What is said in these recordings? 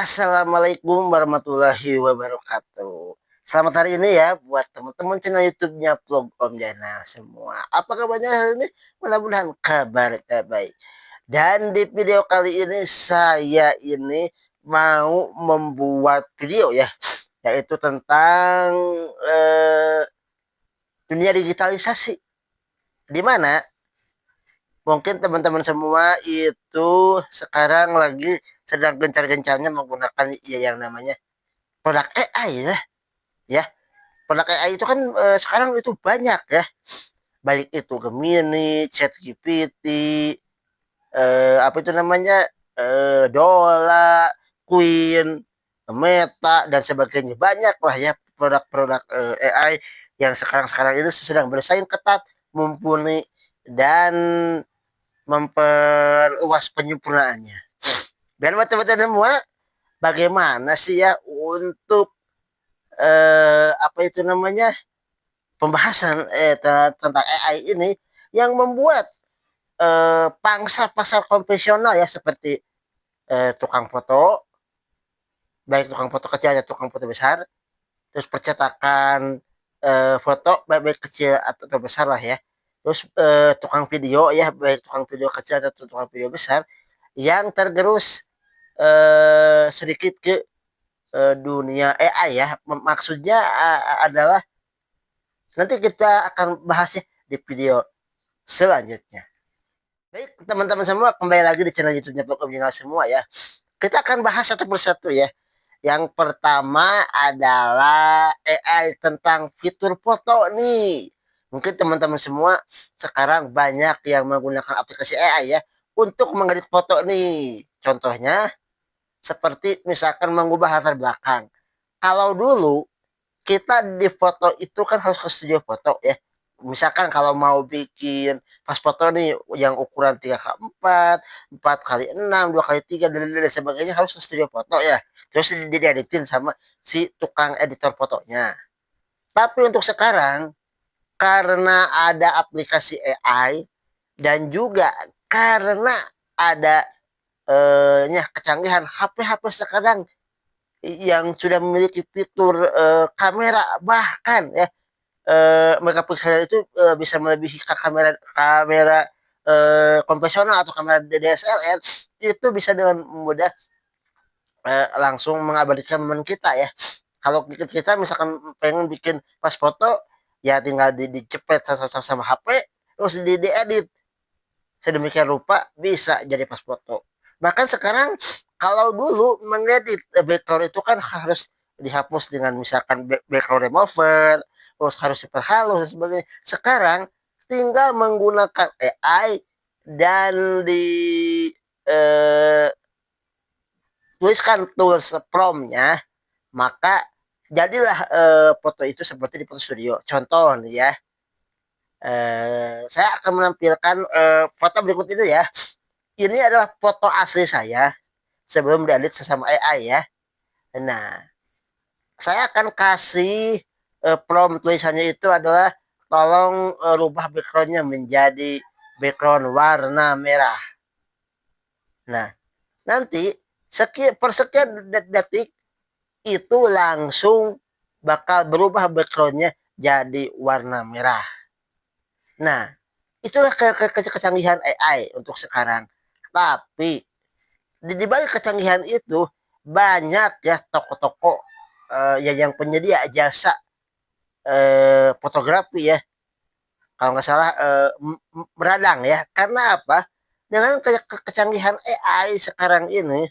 Assalamualaikum warahmatullahi wabarakatuh. Selamat hari ini ya buat teman-teman channel YouTube-nya Vlog Om Jana semua. Apa kabarnya hari ini? Mudah-mudahan kabar baik. Dan di video kali ini saya ini mau membuat video ya, yaitu tentang dunia digitalisasi. Di mana mungkin teman-teman semua itu sekarang lagi sedang gencar-gencarnya menggunakan ya yang namanya produk AI ya. Produk AI itu kan sekarang itu banyak ya, baik itu Gemini, ChatGPT, apa itu namanya, Dola, Queen, Meta dan sebagainya, banyak lah ya produk-produk AI yang sekarang ini sedang bersaing ketat, mumpuni dan memperluas penyempurnaannya. Dan macam-macam semua, bagaimana sih ya untuk apa itu namanya, pembahasan tentang AI ini yang membuat pangsa pasar konvensional ya, seperti tukang foto, baik tukang foto kecil atau tukang foto besar, terus percetakan foto baik, baik kecil atau besar lah ya, terus tukang video ya, baik tukang video kecil atau tukang video besar yang tergerus sedikit ke dunia AI ya. Maksudnya adalah nanti kita akan bahasnya di video selanjutnya. Baik teman-teman semua, kembali lagi di channel YouTube-nya Pokok Channel semua ya. Kita akan bahas satu persatu ya. Yang pertama adalah AI tentang fitur foto nih. Mungkin teman-teman semua sekarang banyak yang menggunakan aplikasi AI ya untuk mengedit foto nih. Contohnya seperti misalkan mengubah latar belakang. Kalau dulu kita di foto itu kan harus ke studio foto ya. Misalkan kalau mau bikin pas foto nih yang ukuran 3x4, 4x6, 2x3 dan sebagainya, harus ke studio foto ya. Terus dieditin sama si tukang editor fotonya. Tapi untuk sekarang karena ada aplikasi AI dan juga karena ada kecanggihan HP-HP sekarang yang sudah memiliki fitur kamera, bahkan ya megapiksel itu bisa melebihi kamera kamera konvensional atau kamera DSLR, itu bisa dengan mudah langsung mengabadikan momen kita ya. Kalau kita misalkan pengen bikin pas foto, ya tinggal dicepet sama HP, terus diedit sedemikian rupa bisa jadi pas foto. Bahkan sekarang kalau dulu mengedit background itu kan harus dihapus dengan misalkan background remover, terus harus super halus dan sebagainya. Sekarang tinggal menggunakan AI dan di eh, tuliskan tools promptnya, maka jadilah foto itu seperti di foto studio. Contoh nih ya, saya akan menampilkan foto berikut ini ya. Ini adalah foto asli saya sebelum diedit sesama AI ya. Nah, saya akan kasih prompt tulisannya itu adalah tolong rubah backgroundnya menjadi background warna merah. Nah, nanti persekian detik itu langsung bakal berubah backgroundnya jadi warna merah. Nah, itulah kecanggihan AI untuk sekarang. Tapi di balik kecanggihan itu banyak ya toko-toko ya yang penyedia jasa fotografi ya, kalau nggak salah meradang ya. Karena apa? Dengan kecanggihan AI sekarang ini,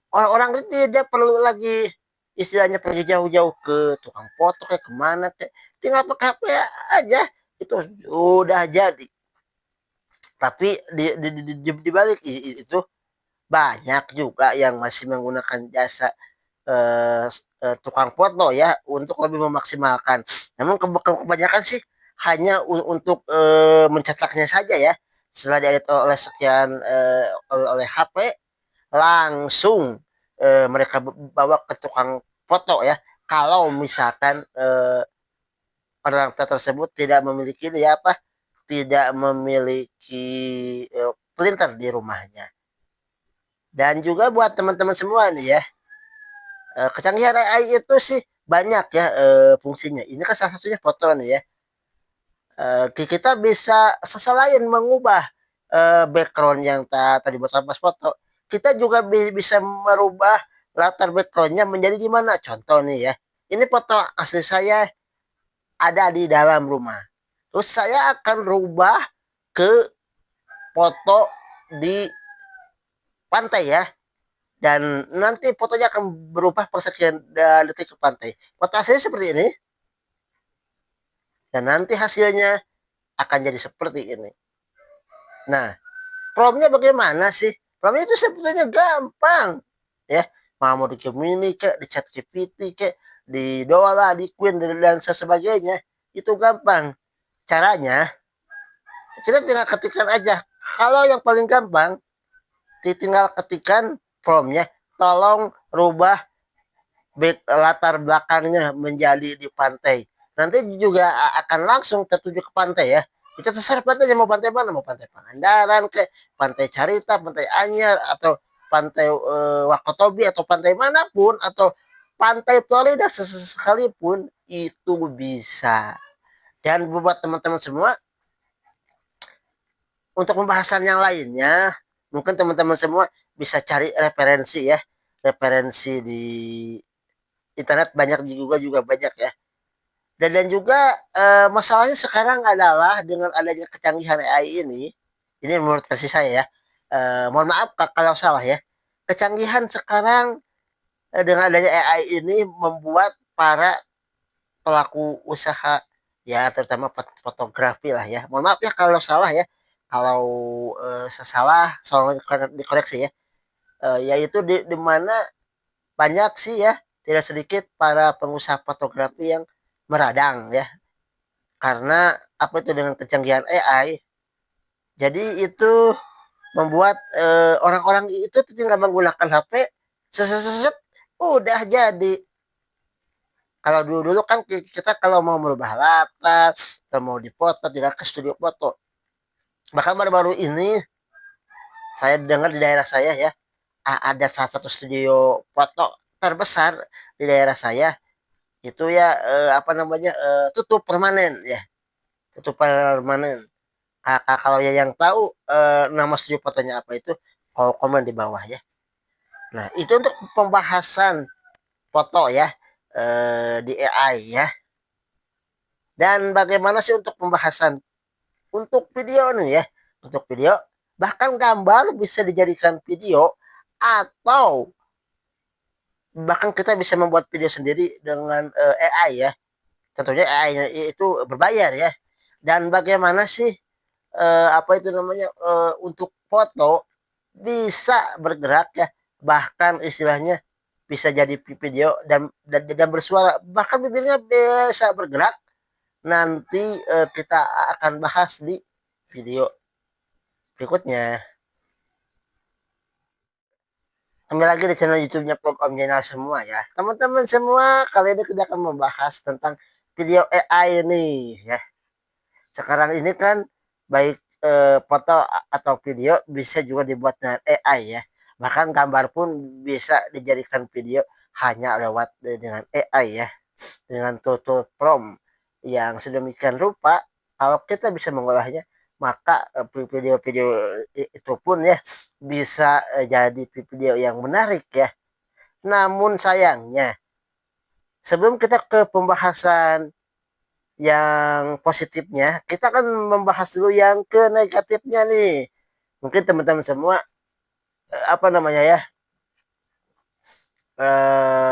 orang-orang itu tidak perlu lagi istilahnya pergi jauh-jauh ke tukang foto kayak kemana kayak, tinggal pakai HP aja itu sudah jadi. Tapi di balik itu banyak juga yang masih menggunakan jasa eh, tukang foto ya untuk lebih memaksimalkan. Namun kebanyakan sih hanya untuk mencetaknya saja ya. Setelah diedit oleh sekian oleh HP, langsung mereka bawa ke tukang foto ya. Kalau misalkan orang tersebut tidak memiliki ya apa, tidak memiliki printer di rumahnya. Dan juga buat teman-teman semua nih ya, kecanggihan AI itu sih banyak ya fungsinya. Ini kan salah satunya foto nih ya. Kita bisa selain mengubah background yang tadi buat pas foto, kita juga bisa merubah latar backgroundnya menjadi gimana. Contoh nih ya, ini foto asli saya ada di dalam rumah. Terus saya akan rubah ke foto di pantai ya. Dan nanti fotonya akan berubah persekian detik ke pantai. Foto aslinya seperti ini. Dan nanti hasilnya akan jadi seperti ini. Nah, promnya bagaimana sih? Promnya itu sebetulnya gampang. Ya, mau di Gemini ke, di Chat GPT ke, di Dola, di Queen, dan sebagainya. Itu gampang. Caranya, kita tinggal ketikkan aja. Kalau yang paling gampang, tinggal ketikkan promnya. Tolong rubah latar belakangnya menjadi di pantai. Nanti juga akan langsung tertuju ke pantai ya. Kita terserah pantainya mau pantai mana, mau pantai Pangandaran ke pantai Carita, pantai Anyar atau pantai Wakotobi atau pantai manapun atau pantai Florida sekalipun itu bisa. Dan buat teman-teman semua untuk pembahasan yang lainnya mungkin teman-teman semua bisa cari referensi ya, referensi di internet banyak juga banyak ya. Dan juga masalahnya sekarang adalah dengan adanya kecanggihan AI ini menurut versi saya ya. Mohon maaf kalau salah ya. Kecanggihan sekarang dengan adanya AI ini membuat para pelaku usaha ya terutama fotografi lah ya. Mohon maaf ya kalau salah ya. Kalau salah soal dikoreksi ya. Yaitu di mana banyak sih ya tidak sedikit para pengusaha fotografi yang meradang ya karena apa itu dengan kecanggihan AI jadi itu membuat orang-orang itu tinggal menggunakan HP seset udah jadi. Kalau dulu-dulu kan kita kalau mau merubah latar atau mau dipoto tidak ke studio foto, bahkan baru-baru ini saya dengar di daerah saya ya ada salah satu studio foto terbesar di daerah saya itu ya apa namanya tutup permanen ya, tutup permanen. Kalau ya yang tahu nama studio fotonya apa itu komen di bawah ya. Nah itu untuk pembahasan foto ya di AI ya. Dan bagaimana sih untuk pembahasan untuk video nih ya, untuk video bahkan gambar bisa dijadikan video atau bahkan kita bisa membuat video sendiri dengan AI ya. Tentunya AI itu berbayar ya. Dan bagaimana sih apa itu namanya untuk foto bisa bergerak ya, bahkan istilahnya bisa jadi video dan bersuara, bahkan bibirnya bisa bergerak. Nanti kita akan bahas di video berikutnya. Kembali lagi di channel YouTube-nya Om Jenal semua ya. Teman-teman semua, kali ini kita akan membahas tentang video AI ini ya. Sekarang ini kan baik foto atau video bisa juga dibuat dengan AI ya. Bahkan gambar pun bisa dijadikan video hanya lewat dengan AI ya. Dengan tool prompt yang sedemikian rupa, kalau kita bisa mengolahnya, maka video-video itu pun ya bisa jadi video yang menarik ya. Namun sayangnya, sebelum kita ke pembahasan yang positifnya, kita akan membahas dulu yang ke negatifnya nih. Mungkin teman-teman semua apa namanya ya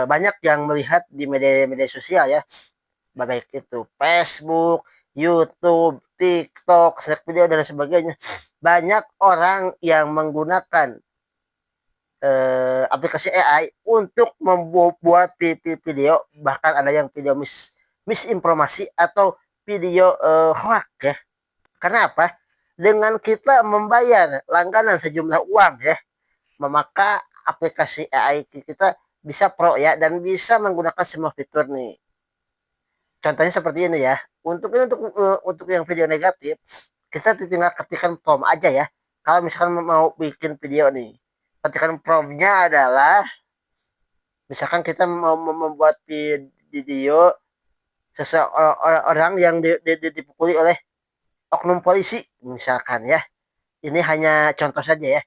banyak yang melihat di media-media sosial ya, baik itu Facebook, YouTube, TikTok, share video dan sebagainya. Banyak orang yang menggunakan aplikasi AI untuk membuat video, bahkan ada yang video misinformasi atau video hoax ya. Karena apa? Dengan kita membayar langganan sejumlah uang ya, maka aplikasi AI kita bisa pro ya dan bisa menggunakan semua fitur nih. Contohnya seperti ini ya. Untuk yang video negatif, kita tinggal ketikkan prompt aja ya. Kalau misalkan mau bikin video nih, ketikan promptnya adalah misalkan kita mau membuat video seseorang yang dipukuli oleh oknum polisi misalkan ya. Ini hanya contoh saja ya.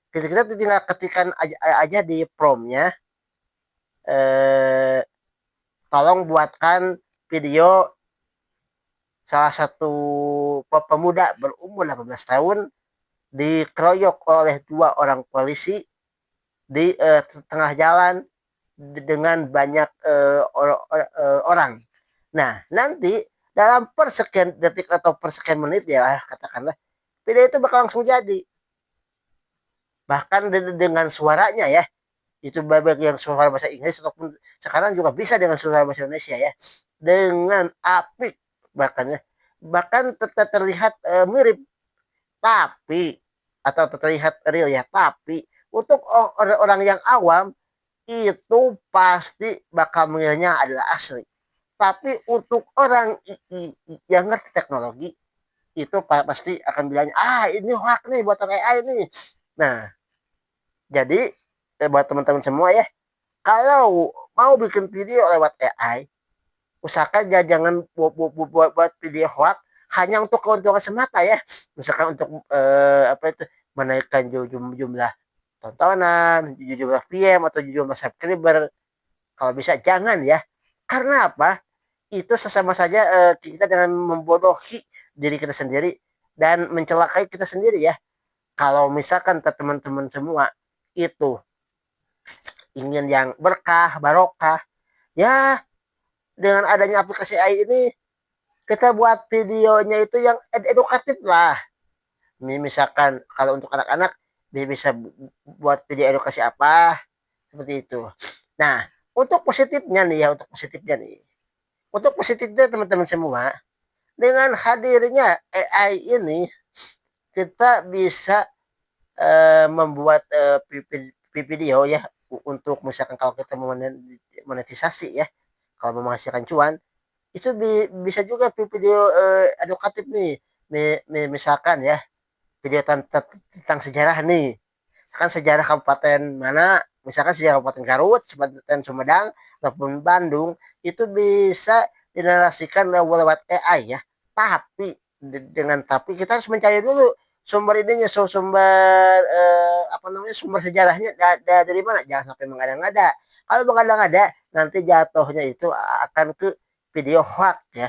Kita tinggal ketikkan aja di promptnya, eh, tolong buatkan video salah satu pemuda berumur 18 tahun dikeroyok oleh 2 orang polisi di tengah jalan dengan banyak orang. Nah, nanti dalam persekian detik atau persekian menit ya katakanlah video itu bakal langsung jadi. Bahkan dengan suaranya ya, itu baik yang suara bahasa Inggris ataupun sekarang juga bisa dengan suara bahasa Indonesia ya, dengan apik bahkan ya, bahkan terlihat mirip tapi atau terlihat real ya, tapi untuk orang-orang yang awam itu pasti bakal mengiranya adalah asli. Tapi untuk orang yang ngerti teknologi itu pasti akan bilangnya ini hoax nih buatan AI nih. Nah, jadi buat teman-teman semua ya, kalau mau bikin video lewat AI, usahakan jangan buat video hoax hanya untuk keuntungan semata ya. Misalkan untuk apa itu menaikkan jumlah tontonan, jumlah VM atau jumlah subscriber. Kalau bisa jangan ya. Karena apa? Itu sesama saja kita dengan membodohi diri kita sendiri dan mencelakai kita sendiri ya. Kalau misalkan teman-teman semua itu ingin yang berkah, barokah, ya dengan adanya aplikasi AI ini kita buat videonya itu yang edukatif lah. Misalkan kalau untuk anak-anak bisa buat video edukasi apa seperti itu. Nah, untuk positifnya nih ya, untuk positifnya teman-teman semua, dengan hadirnya AI ini kita bisa membuat video ya untuk misalkan kalau kita mau monetisasi ya, kalau mau menghasilkan cuan itu bisa juga video edukatif nih. Misalkan ya video tentang sejarah nih, misalkan sejarah kabupaten mana, misalkan sejarah Kabupaten Garut, Kabupaten Sumedang ataupun Bandung, itu bisa dinarasikan lewat AI ya. Tapi dengan tapi kita harus mencari dulu sumber ininya, sumber apa namanya, sumber sejarahnya dari mana, jangan sampai mengada-ngada. Kalau mengada-ngada nanti jatuhnya itu akan ke video hoax ya.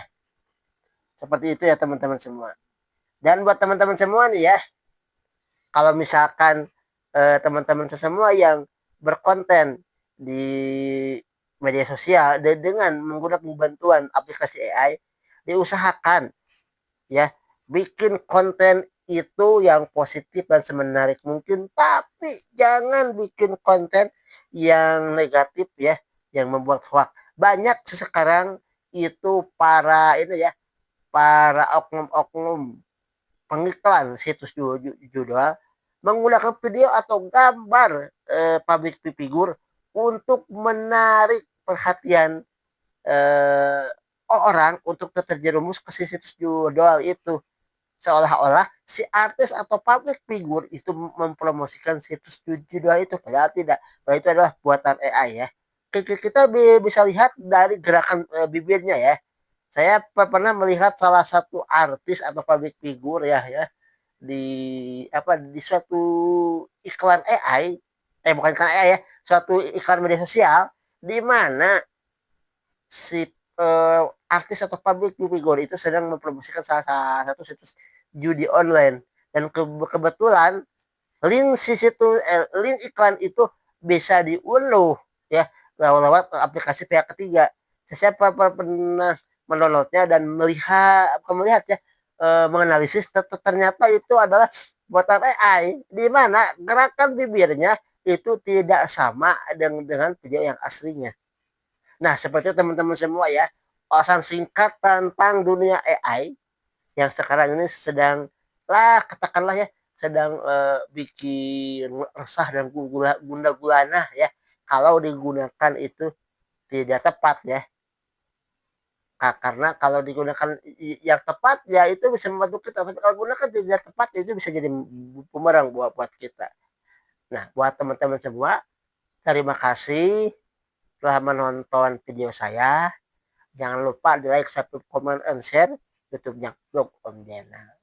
Seperti itu ya teman-teman semua. Dan buat teman-teman semua nih ya, kalau misalkan teman-teman semua yang berkonten di media sosial dengan menggunakan bantuan aplikasi AI, diusahakan ya bikin konten itu yang positif dan semenarik mungkin, tapi jangan bikin konten yang negatif ya, yang membuat hoax. Banyak sekarang itu para ini ya, para oknum-oknum pengiklan situs judul menggunakan video atau gambar public figure untuk menarik perhatian eh, orang untuk terjerumus ke situs judul itu, seolah-olah si artis atau public figure itu mempromosikan situs judul itu, padahal tidak, bahwa itu adalah buatan AI ya. Kita bisa lihat dari gerakan bibirnya ya. Saya pernah melihat salah satu artis atau public figure ya di apa, di suatu iklan AI, bukan iklan AI ya, suatu iklan media sosial di mana si artis atau public figure itu sedang mempromosikan salah satu situs judi online, dan kebetulan link iklan itu bisa diunduh ya lewat aplikasi pihak ketiga. Saya pernah mendownloadnya dan melihat ya, menganalisis ternyata itu adalah buatan AI di mana gerakan bibirnya itu tidak sama dengan video yang aslinya. Nah, seperti teman-teman semua ya, alasan singkat tentang dunia AI yang sekarang ini sedang lah katakanlah ya, sedang bikin resah dan gunda gulana ya, kalau digunakan itu tidak tepat ya. Karena kalau digunakan yang tepat ya itu bisa membantu kita, tapi kalau digunakan tidak tepat itu bisa jadi bumerang buat kita. Nah, buat teman-teman semua, terima kasih telah menonton video saya. Jangan lupa di like, subscribe, comment, and share YouTube-nya Blog Om Dena.